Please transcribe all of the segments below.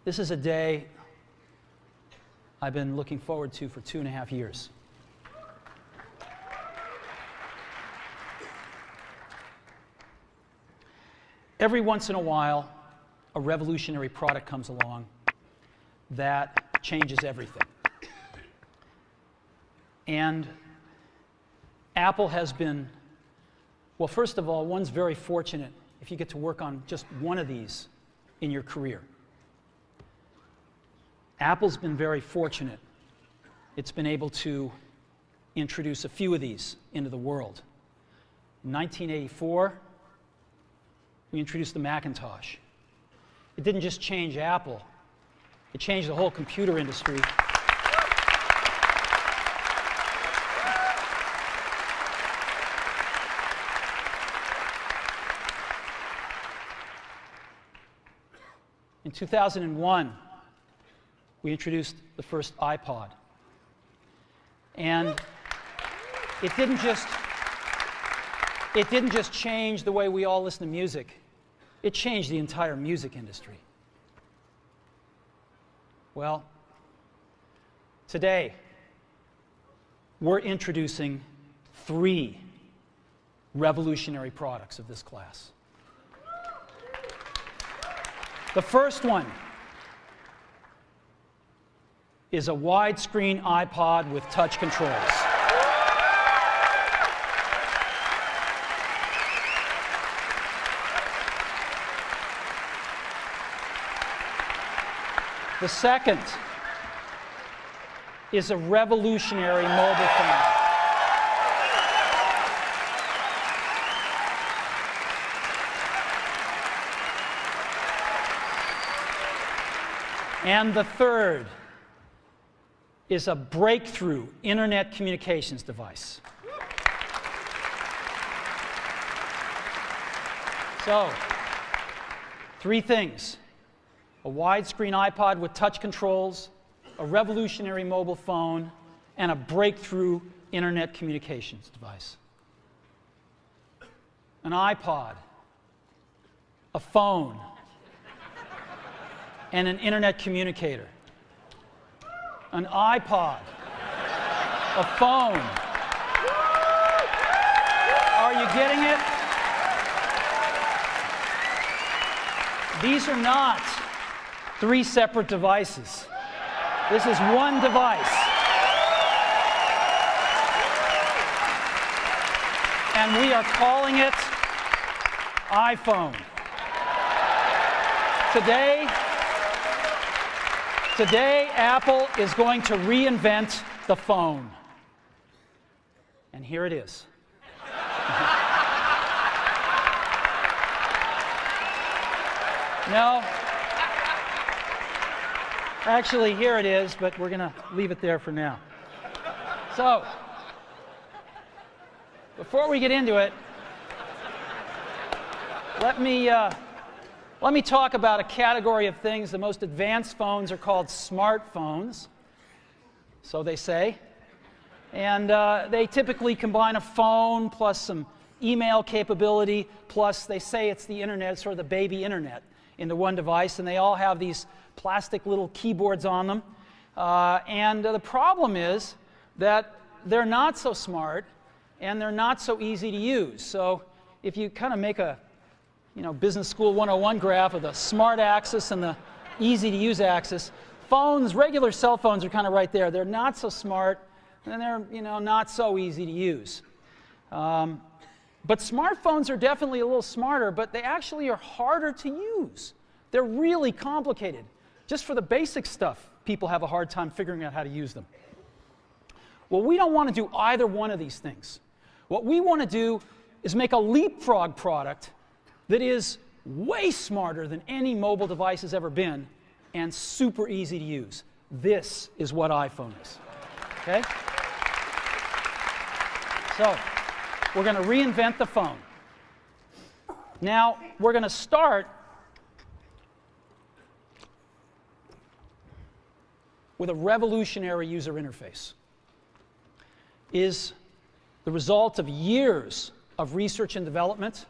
This is a day I've been looking forward to for 2.5 years. Every once in a while, a revolutionary product comes along that changes everything. And Apple has been, well, first of all, one's very fortunate if you get to work on just one of these in your career. Apple's been very fortunate. It's been able to introduce a few of these into the world. In 1984, we introduced the Macintosh. It didn't just change Apple, it changed the whole computer industry. In 2001, we introduced the first iPod. And it didn't just change the way we all listen to music. It changed the entire music industry. Well, today, we're introducing 3 revolutionary products of this class. The first one is a widescreen iPod with touch controls. The second is a revolutionary mobile phone. And the third is a breakthrough internet communications device. So, 3 things. A widescreen iPod with touch controls, a revolutionary mobile phone, and a breakthrough internet communications device. An iPod, a phone, and an internet communicator. An iPod, a phone. Are you getting it? These are not 3 separate devices. This is one device. And we are calling it iPhone. Today, Apple is going to reinvent the phone. And here it is. No. Actually, here it is, but we're going to leave it there for now. So, before we get into it, let me talk about a category of things. The most advanced phones are called smartphones, so they say. And they typically combine a phone plus some email capability, plus they say it's the internet, sort of the baby internet, into one device. And they all have these plastic little keyboards on them. And the problem is that they're not so smart and they're not so easy to use. So if you kind of make a Business School 101 graph of the smart axis and the easy to use axis, regular cell phones are kind of right there. They're not so smart and they're not so easy to use. But smartphones are definitely a little smarter, but they actually are harder to use. They're really complicated. Just for the basic stuff, people have a hard time figuring out how to use them. Well, we don't want to do either one of these things. What we want to do is make a leapfrog product that is way smarter than any mobile device has ever been and super easy to use. This is what iPhone is. Okay? So, we're going to reinvent the phone. Now, we're going to start with a revolutionary user interface. Is the result of years of research and development.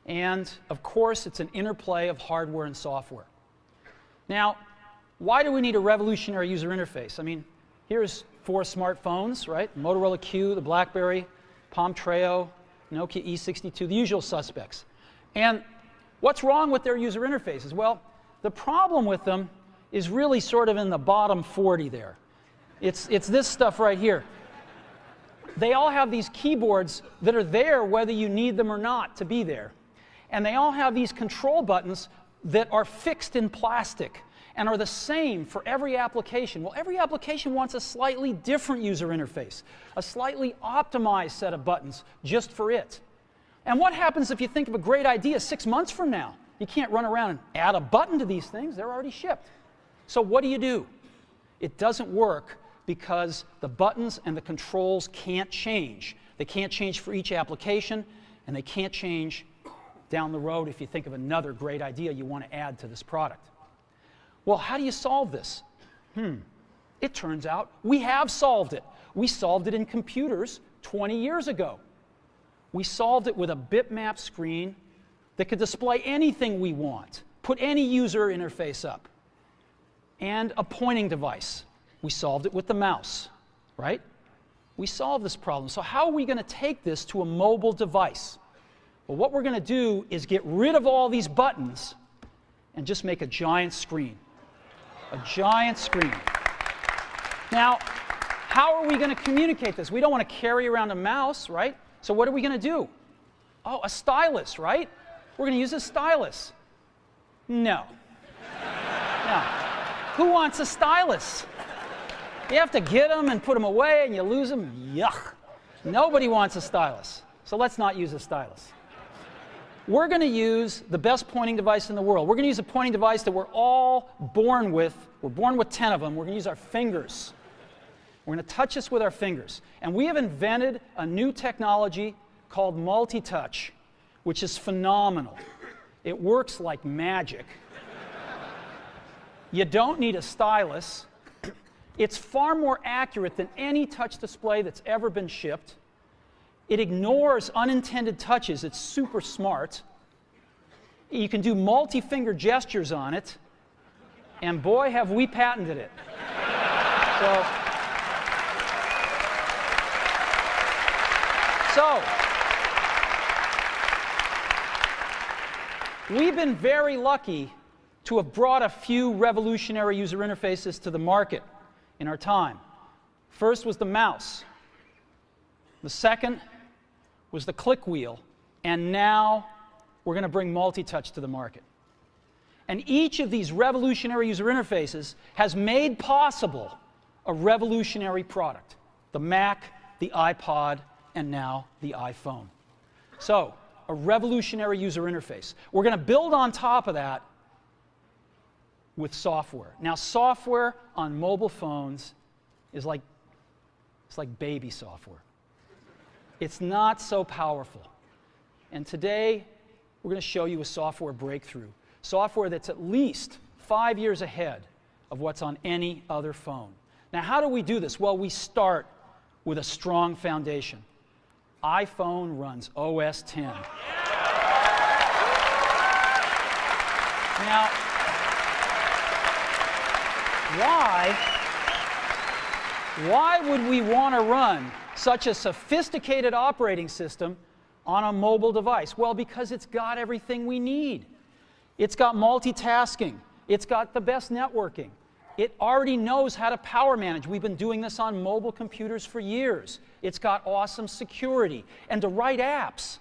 And, of course, it's an interplay of hardware and software. Now, why do we need a revolutionary user interface? I mean, here's 4 smartphones, right? Motorola Q, the BlackBerry, Palm Treo, Nokia E62, the usual suspects. And what's wrong with their user interfaces? Well, the problem with them is really sort of in the bottom 40 there. It's this stuff right here. They all have these keyboards that are there whether you need them or not to be there. And they all have these control buttons that are fixed in plastic and are the same for every application. Well, every application wants a slightly different user interface, a slightly optimized set of buttons just for it. And what happens if you think of a great idea 6 months from now? You can't run around and add a button to these things. They're already shipped. So what do? It doesn't work because the buttons and the controls can't change. They can't change for each application, and they can't change down the road if you think of another great idea you want to add to this product. Well, how do you solve this? It turns out we have solved it. We solved it in computers 20 years ago. We solved it with a bitmap screen that could display anything we want, put any user interface up, and a pointing device. We solved it with the mouse, right? We solved this problem. So how are we going to take this to a mobile device? Well, what we're going to do is get rid of all these buttons and just make a giant screen. A giant screen. Now, how are we going to communicate this? We don't want to carry around a mouse, right? So what are we going to do? Oh, a stylus, right? We're going to use a stylus. No. No. Who wants a stylus? You have to get them and put them away, and you lose them. Yuck. Nobody wants a stylus. So let's not use a stylus. We're going to use the best pointing device in the world. We're going to use a pointing device that we're all born with. We're born with 10 of them. We're going to use our fingers. We're going to touch this with our fingers. And we have invented a new technology called multi-touch, which is phenomenal. It works like magic. You don't need a stylus. It's far more accurate than any touch display that's ever been shipped. It ignores unintended touches. It's super smart. You can do multi-finger gestures on it. And boy, have we patented it. So, we've been very lucky to have brought a few revolutionary user interfaces to the market in our time. First was the mouse. The second was the click wheel. And now we're going to bring multi-touch to the market. And each of these revolutionary user interfaces has made possible a revolutionary product. The Mac, the iPod, and now the iPhone. So, a revolutionary user interface. We're going to build on top of that with software. Now, software on mobile phones is like, it's like baby software. It's not so powerful. And today, we're going to show you a software breakthrough. Software that's at least 5 years ahead of what's on any other phone. Now, how do we do this? Well, we start with a strong foundation. iPhone runs OS X. Now, why would we want to run such a sophisticated operating system on a mobile device? Well, because it's got everything we need. It's got multitasking. It's got the best networking. It already knows how to power manage. We've been doing this on mobile computers for years. It's got awesome security. And to write apps,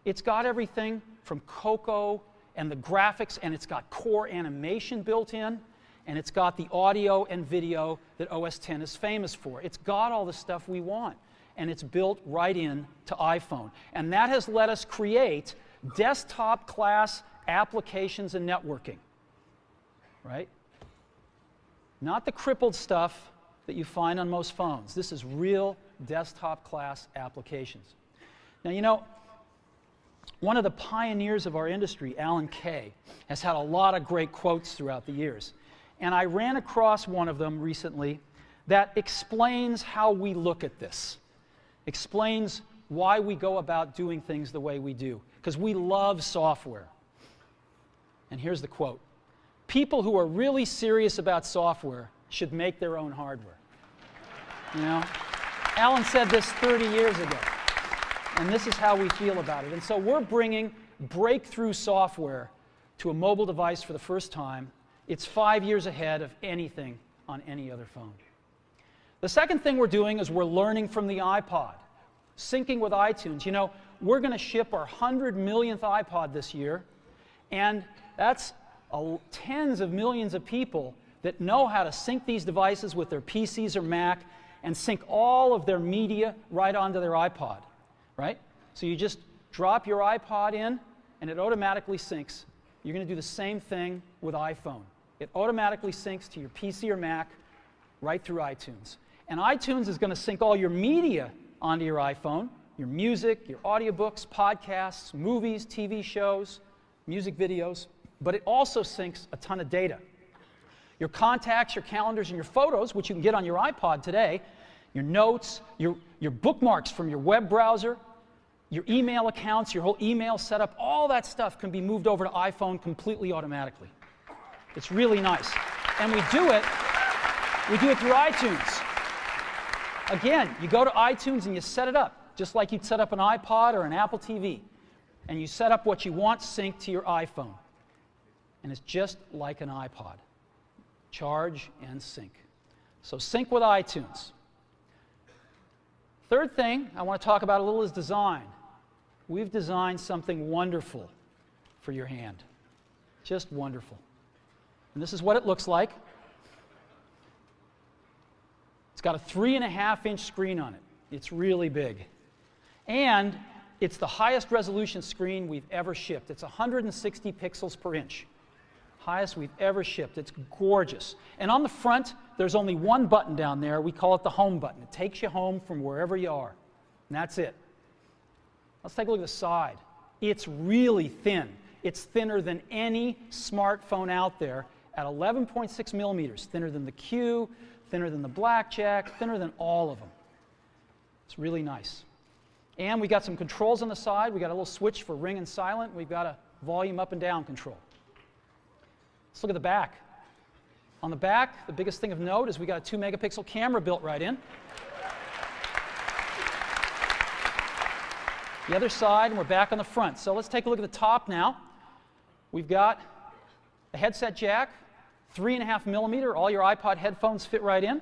it's got everything from Cocoa and the graphics, and it's got core animation built in, and it's got the audio and video that OS X is famous for. It's got all the stuff we want, and it's built right in to iPhone. And that has let us create desktop-class applications and networking, right? Not the crippled stuff that you find on most phones. This is real desktop-class applications. Now, you know, one of the pioneers of our industry, Alan Kay, has had a lot of great quotes throughout the years. And I ran across one of them recently that explains how we look at this, explains why we go about doing things the way we do, because we love software. And here's the quote. people who are really serious about software should make their own hardware. You know? Alan said this 30 years ago, and this is how we feel about it. And so we're bringing breakthrough software to a mobile device for the first time. It's 5 years ahead of anything on any other phone. The second thing we're doing is we're learning from the iPod, syncing with iTunes. You know, we're going to ship our 100 millionth iPod this year, and that's tens of millions of people that know how to sync these devices with their PCs or Mac and sync all of their media right onto their iPod, right? So you just drop your iPod in, and it automatically syncs. You're going to do the same thing with iPhone. It automatically syncs to your PC or Mac right through iTunes. And iTunes is going to sync all your media onto your iPhone, your music, your audiobooks, podcasts, movies, TV shows, music videos, but it also syncs a ton of data. Your contacts, your calendars, and your photos, which you can get on your iPod today, your notes, your bookmarks from your web browser, your email accounts, your whole email setup, all that stuff can be moved over to iPhone completely automatically. It's really nice. And we do it through iTunes. Again, you go to iTunes and you set it up, just like you'd set up an iPod or an Apple TV. And you set up what you want synced to your iPhone. And it's just like an iPod. Charge and sync. So sync with iTunes. Third thing I want to talk about a little is design. We've designed something wonderful for your hand. Just wonderful. And this is what it looks like. It's got a 3.5-inch screen on it. It's really big. And it's the highest resolution screen we've ever shipped. It's 160 pixels per inch. Highest we've ever shipped. It's gorgeous. And on the front, there's only one button down there. We call it the home button. It takes you home from wherever you are. And that's it. Let's take a look at the side. It's really thin. It's thinner than any smartphone out there at 11.6 millimeters. Thinner than the Q, thinner than the Blackjack, thinner than all of them. It's really nice. And we got some controls on the side. We got a little switch for ring and silent. We've got a volume up and down control. Let's look at the back. On the back, the biggest thing of note is we got a 2-megapixel camera built right in. The other side, and we're back on the front. So let's take a look at the top now. We've got a headset jack, 3.5 millimeter. All your iPod headphones fit right in.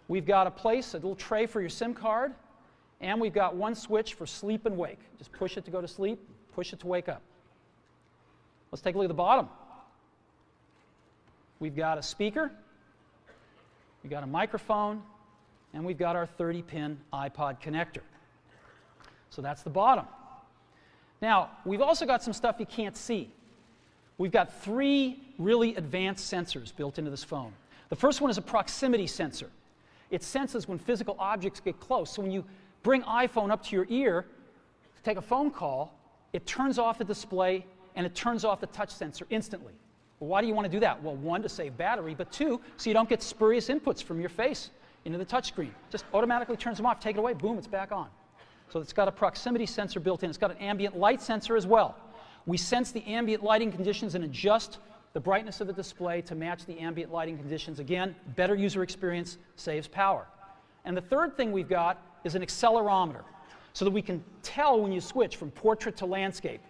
We've got a little tray for your SIM card. And we've got one switch for sleep and wake. Just push it to go to sleep, push it to wake up. Let's take a look at the bottom. We've got a speaker, we've got a microphone, and we've got our 30-pin iPod connector. So that's the bottom. Now, we've also got some stuff you can't see. We've got 3 really advanced sensors built into this phone. The first one is a proximity sensor. It senses when physical objects get close. So when you bring iPhone up to your ear to take a phone call, it turns off the display and it turns off the touch sensor instantly. Well, why do you want to do that? Well, 1, to save battery, but 2, so you don't get spurious inputs from your face into the touch screen. Just automatically turns them off, take it away, boom, it's back on. So it's got a proximity sensor built in. It's got an ambient light sensor as well. We sense the ambient lighting conditions and adjust the brightness of the display to match the ambient lighting conditions. Again, better user experience, saves power. And the third thing we've got is an accelerometer, so that we can tell when you switch from portrait to landscape.